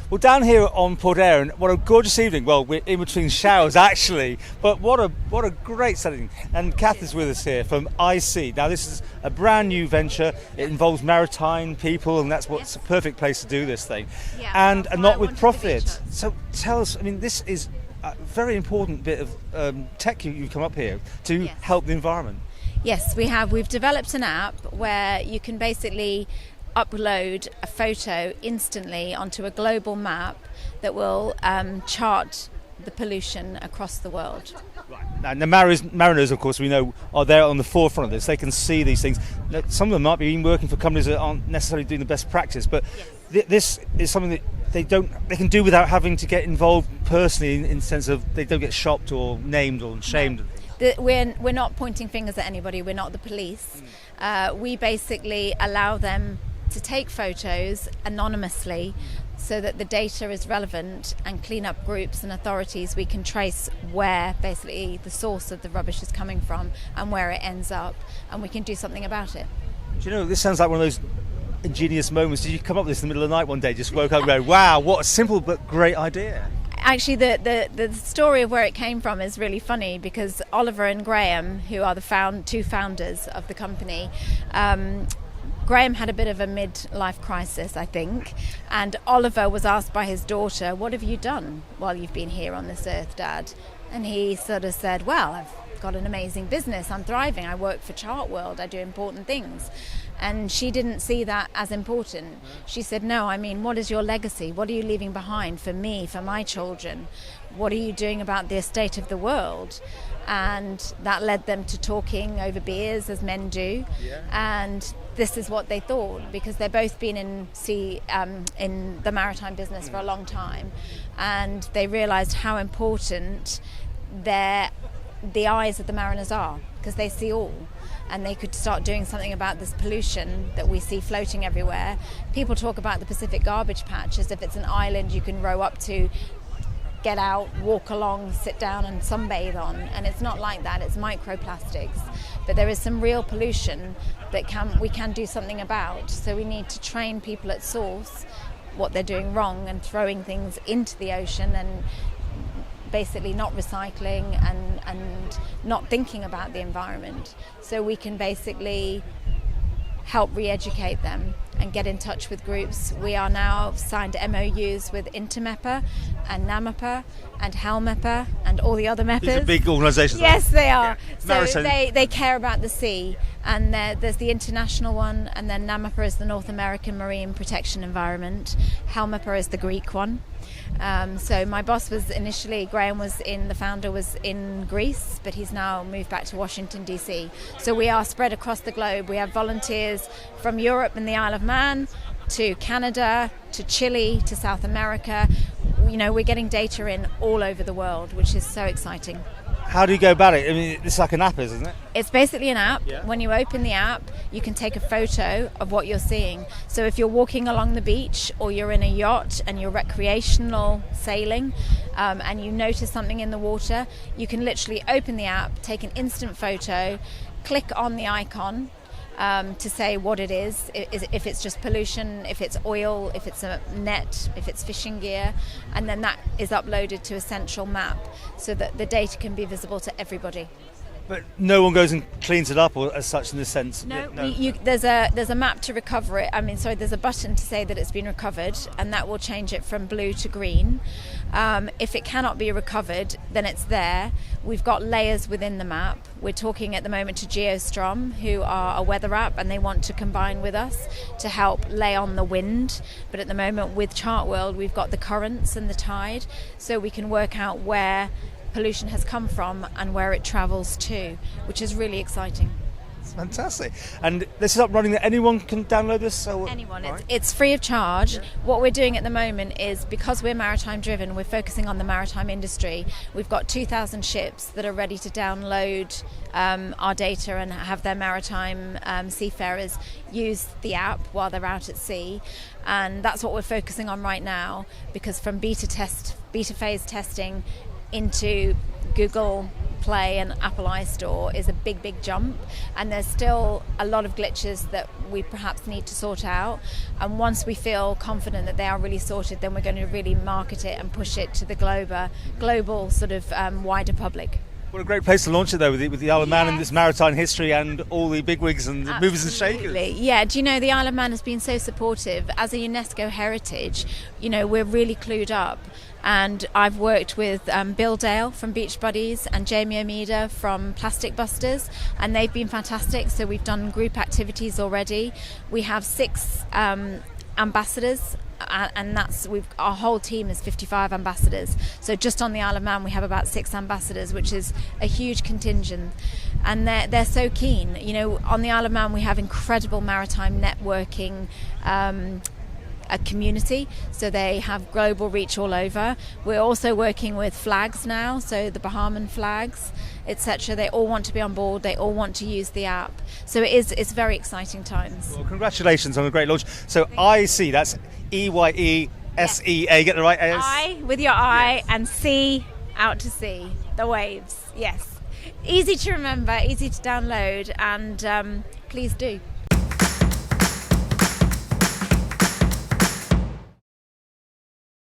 Well, down here on Port Erin, what a gorgeous evening. Well, we're in between showers actually, but what a great setting. And Kath is with us here from Eyesea. Now, this is a brand new venture. It involves maritime people, and that's what's a perfect place to do this thing. Yeah, and not with profit. So tell us, I mean, this is a very important bit of tech you've come up here to help the environment. Yes, we have. We've developed an app where you can basically upload a photo instantly onto a global map that will chart the pollution across the world. Right. And the mariners, of course, we know, are there on the forefront of this. They can see these things. Now, some of them might be even working for companies that aren't necessarily doing the best practice, but this is something that they can do without having to get involved personally in the sense of they don't get shopped or named or shamed. We're not pointing fingers at anybody. We're not the police. We basically allow them to take photos anonymously so that the data is relevant, and clean up groups and authorities, we can trace where basically the source of the rubbish is coming from and where it ends up, and we can do something about it. Do you know, this sounds like one of those ingenious moments. Did you come up with this in the middle of the night one day, just woke up and go, wow, what a simple but great idea? Actually, the story of where it came from is really funny, because Oliver and Graham, who are the two founders of the company, Graham had a bit of a midlife crisis, I think, and Oliver was asked by his daughter, "What have you done while you've been here on this earth, Dad?" And he sort of said, "Well, I've got an amazing business, I'm thriving, I work for Chartworld, I do important things." And she didn't see that as important. She said, "No, I mean, what is your legacy? What are you leaving behind for me, for my children? What are you doing about the state of the world?" And that led them to talking over beers, as men do. And this is what they thought, because they've both been in the maritime business for a long time, and they realised how important the eyes of the mariners are, because they see all. And they could start doing something about this pollution that we see floating everywhere. People talk about the Pacific garbage patch as if it's an island you can row up to, get out, walk along, sit down and sunbathe on, and it's not like that. It's microplastics, but there is some real pollution that we can do something about. So we need to train people at source what they're doing wrong and throwing things into the ocean, and basically not recycling and not thinking about the environment. So we can basically help re-educate them and get in touch with groups. We are now signed MOUs with Intermepper and NAMEPA and HELMEPA and all the other MEPAs. These are big organisations. Yes, they are. Yeah. So they care about the sea, and there's the international one, and then NAMEPA is the North American Marine Protection Environment. HELMEPA is the Greek one. So my boss was initially, the founder was in Greece, but he's now moved back to Washington, DC. So we are spread across the globe. We have volunteers from Europe and the Isle of Man to Canada, to Chile, to South America. You know, we're getting data in all over the world, which is so exciting. How do you go about it? I mean, it's like an app, isn't it? It's basically an app. Yeah. When you open the app, you can take a photo of what you're seeing. So if you're walking along the beach, or you're in a yacht and you're recreational sailing, and you notice something in the water, you can literally open the app, take an instant photo, click on the icon, to say what it is, if it's just pollution, if it's oil, if it's a net, if it's fishing gear, and then that is uploaded to a central map so that the data can be visible to everybody. But no one goes and cleans it up, or as such, in this sense. No. There's a map to recover it. There's a button to say that it's been recovered, and that will change it from blue to green. If it cannot be recovered, then it's there. We've got layers within the map. We're talking at the moment to Geostrom, who are a weather app, and they want to combine with us to help lay on the wind. But at the moment with Chartworld, we've got the currents and the tide, so we can work out where pollution has come from and where it travels to, which is really exciting. It's fantastic. And this is up running that anyone can download this? Anyone. Right. It's free of charge. Yeah. What we're doing at the moment is, because we're maritime driven, we're focusing on the maritime industry. We've got 2,000 ships that are ready to download our data and have their maritime seafarers use the app while they're out at sea. And that's what we're focusing on right now, because from beta phase testing into Google Play and Apple iStore is a big jump, and there's still a lot of glitches that we perhaps need to sort out, and once we feel confident that they are really sorted, then we're going to really market it and push it to the global sort of wider public. What a great place to launch it, though, with the Isle of Man and this maritime history and all the bigwigs and the movers and shakers. Yeah, do you know, the Isle of Man has been so supportive. As a UNESCO heritage, you know, we're really clued up. And I've worked with Bill Dale from Beach Buddies and Jamie Omida from Plastic Busters, and they've been fantastic. So we've done group activities already. We have 6 ambassadors, and our whole team is 55 ambassadors. So just on the Isle of Man we have about 6 ambassadors, which is a huge contingent, and they're so keen. You know, on the Isle of Man we have incredible maritime networking a community, so they have global reach all over. We're also working with flags now, so the Bahamian flags, etc. They all want to be on board, they all want to use the app, so it's very exciting times. Well, congratulations on a great launch. So Eyesea, that's EYESEA, get the right S? I with your eye, and sea, out to sea, the waves. Yes, easy to remember, easy to download, and please do.